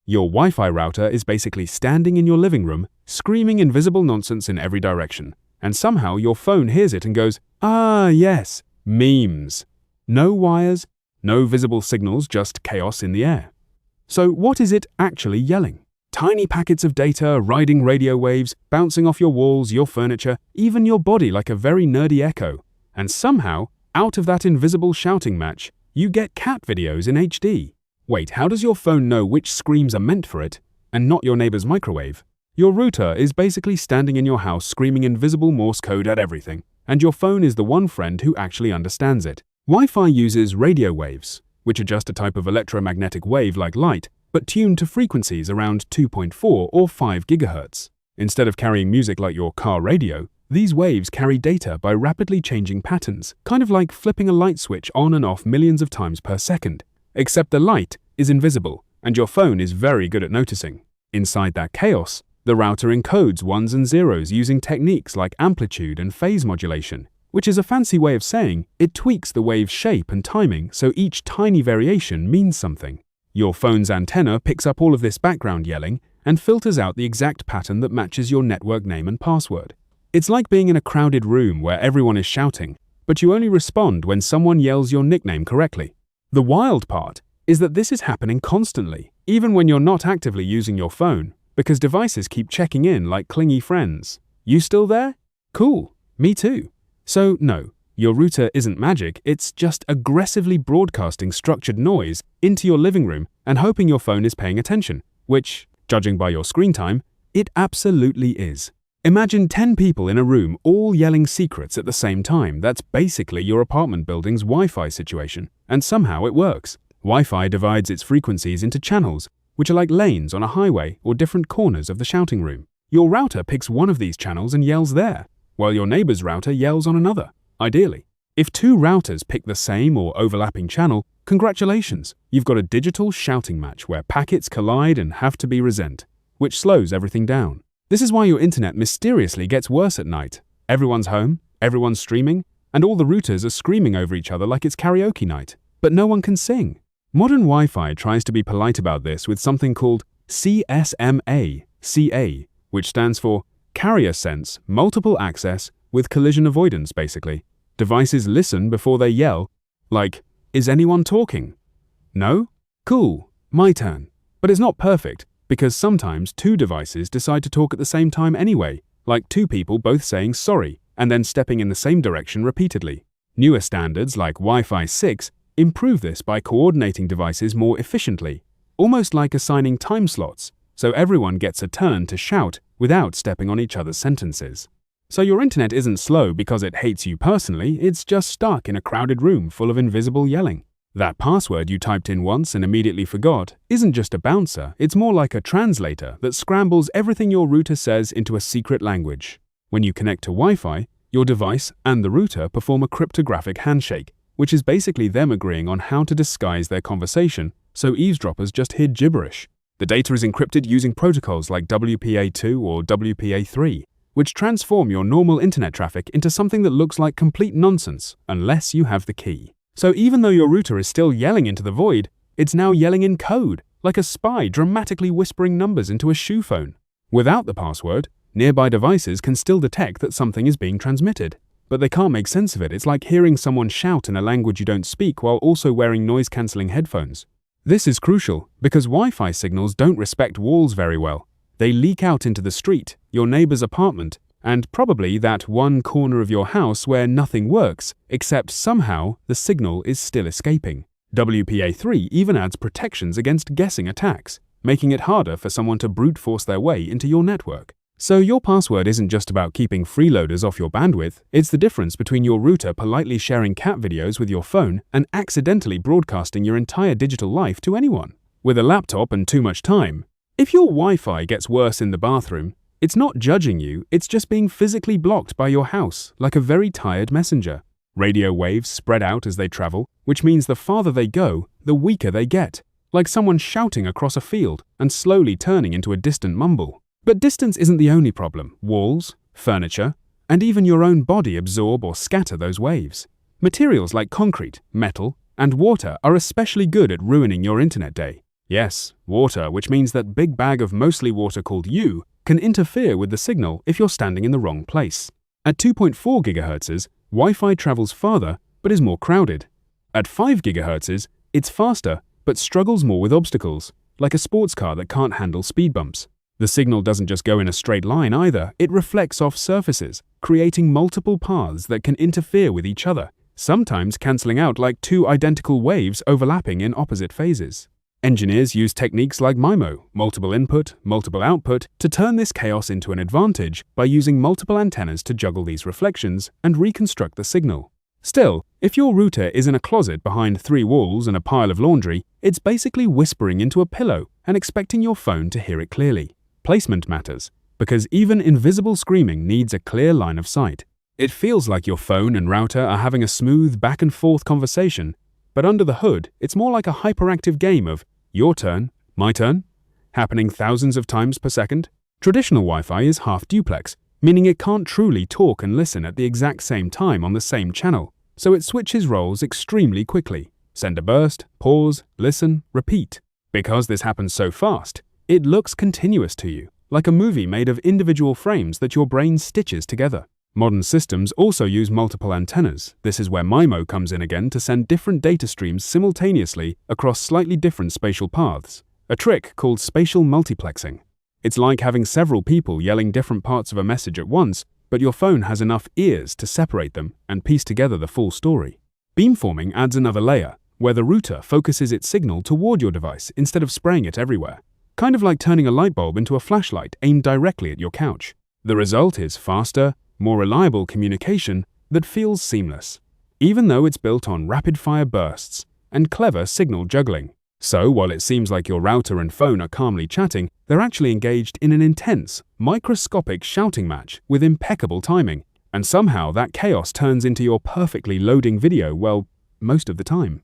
Your Wi-Fi router is basically standing in your living room, screaming invisible nonsense in every direction, and somehow your phone hears it and goes, "Ah, yes, memes." No wires, no visible signals, just chaos in the air. So what is it actually yelling? Tiny packets of data riding radio waves, bouncing off your walls, your furniture, even your body like a very nerdy echo. And somehow, out of that invisible shouting match, you get cat videos in HD. Wait, how does your phone know which screams are meant for it, and not your neighbor's microwave? Your router is basically standing in your house screaming invisible Morse code at everything, and your phone is the one friend who actually understands it. Wi-Fi uses radio waves, which are just a type of electromagnetic wave like light, but tuned to frequencies around 2.4 or 5 gigahertz. Instead of carrying music like your car radio, these waves carry data by rapidly changing patterns, kind of like flipping a light switch on and off millions of times per second. Except the light is invisible, and your phone is very good at noticing. Inside that chaos, the router encodes ones and zeros using techniques like amplitude and phase modulation, which is a fancy way of saying it tweaks the wave's shape and timing so each tiny variation means something. Your phone's antenna picks up all of this background yelling and filters out the exact pattern that matches your network name and password. It's like being in a crowded room where everyone is shouting, but you only respond when someone yells your nickname correctly. The wild part is that this is happening constantly, even when you're not actively using your phone, because devices keep checking in like clingy friends. You still there? Cool, me too. So no, your router isn't magic, it's just aggressively broadcasting structured noise into your living room and hoping your phone is paying attention, which, judging by your screen time, it absolutely is. Imagine 10 people in a room all yelling secrets at the same time. That's basically your apartment building's Wi-Fi situation, and somehow it works. Wi-Fi divides its frequencies into channels, which are like lanes on a highway or different corners of the shouting room. Your router picks one of these channels and yells there, while your neighbor's router yells on another, ideally. If two routers pick the same or overlapping channel, congratulations, you've got a digital shouting match where packets collide and have to be resent, which slows everything down. This is why your internet mysteriously gets worse at night. Everyone's home, everyone's streaming, and all the routers are screaming over each other like it's karaoke night. But no one can sing. Modern Wi-Fi tries to be polite about this with something called CSMA, which stands for Carrier Sense Multiple Access with Collision Avoidance, basically. Devices listen before they yell, like, "Is anyone talking?" No? Cool, my turn. But it's not perfect, because sometimes two devices decide to talk at the same time anyway, like two people both saying sorry and then stepping in the same direction repeatedly. Newer standards like Wi-Fi 6 improve this by coordinating devices more efficiently, almost like assigning time slots, so everyone gets a turn to shout without stepping on each other's sentences. So your internet isn't slow because it hates you personally, it's just stuck in a crowded room full of invisible yelling. That password you typed in once and immediately forgot isn't just a bouncer, it's more like a translator that scrambles everything your router says into a secret language. When you connect to Wi-Fi, your device and the router perform a cryptographic handshake, which is basically them agreeing on how to disguise their conversation so eavesdroppers just hear gibberish. The data is encrypted using protocols like WPA2 or WPA3, which transform your normal internet traffic into something that looks like complete nonsense unless you have the key. So even though your router is still yelling into the void, it's now yelling in code, like a spy dramatically whispering numbers into a shoe phone. Without the password, nearby devices can still detect that something is being transmitted. But they can't make sense of it. It's like hearing someone shout in a language you don't speak while also wearing noise-cancelling headphones. This is crucial because Wi-Fi signals don't respect walls very well. They leak out into the street, your neighbor's apartment, and probably that one corner of your house where nothing works, except somehow the signal is still escaping. WPA3 even adds protections against guessing attacks, making it harder for someone to brute force their way into your network. So your password isn't just about keeping freeloaders off your bandwidth, it's the difference between your router politely sharing cat videos with your phone and accidentally broadcasting your entire digital life to anyone. With a laptop and too much time, if your Wi-Fi gets worse in the bathroom, it's not judging you, it's just being physically blocked by your house, like a very tired messenger. Radio waves spread out as they travel, which means the farther they go, the weaker they get, like someone shouting across a field and slowly turning into a distant mumble. But distance isn't the only problem. Walls, furniture, and even your own body absorb or scatter those waves. Materials like concrete, metal, and water are especially good at ruining your internet day. Yes, water, which means that big bag of mostly water called U can interfere with the signal if you're standing in the wrong place. At 2.4 GHz, Wi-Fi travels farther but is more crowded. At 5 GHz, it's faster but struggles more with obstacles, like a sports car that can't handle speed bumps. The signal doesn't just go in a straight line either, it reflects off surfaces, creating multiple paths that can interfere with each other, sometimes cancelling out like two identical waves overlapping in opposite phases. Engineers use techniques like MIMO, multiple input, multiple output, to turn this chaos into an advantage by using multiple antennas to juggle these reflections and reconstruct the signal. Still, if your router is in a closet behind 3 walls and a pile of laundry, it's basically whispering into a pillow and expecting your phone to hear it clearly. Placement matters, because even invisible screaming needs a clear line of sight. It feels like your phone and router are having a smooth back-and-forth conversation, but under the hood, it's more like a hyperactive game of your turn, my turn, happening thousands of times per second. Traditional Wi-Fi is half duplex, meaning it can't truly talk and listen at the exact same time on the same channel, so it switches roles extremely quickly. Send a burst, pause, listen, repeat. Because this happens so fast, it looks continuous to you, like a movie made of individual frames that your brain stitches together. Modern systems also use multiple antennas. This is where MIMO comes in again to send different data streams simultaneously across slightly different spatial paths, a trick called spatial multiplexing. It's like having several people yelling different parts of a message at once, but your phone has enough ears to separate them and piece together the full story. Beamforming adds another layer, where the router focuses its signal toward your device instead of spraying it everywhere, kind of like turning a light bulb into a flashlight aimed directly at your couch. The result is faster, more reliable communication that feels seamless, even though it's built on rapid-fire bursts and clever signal juggling. So while it seems like your router and phone are calmly chatting, they're actually engaged in an intense, microscopic shouting match with impeccable timing, and somehow that chaos turns into your perfectly loading video, well, most of the time.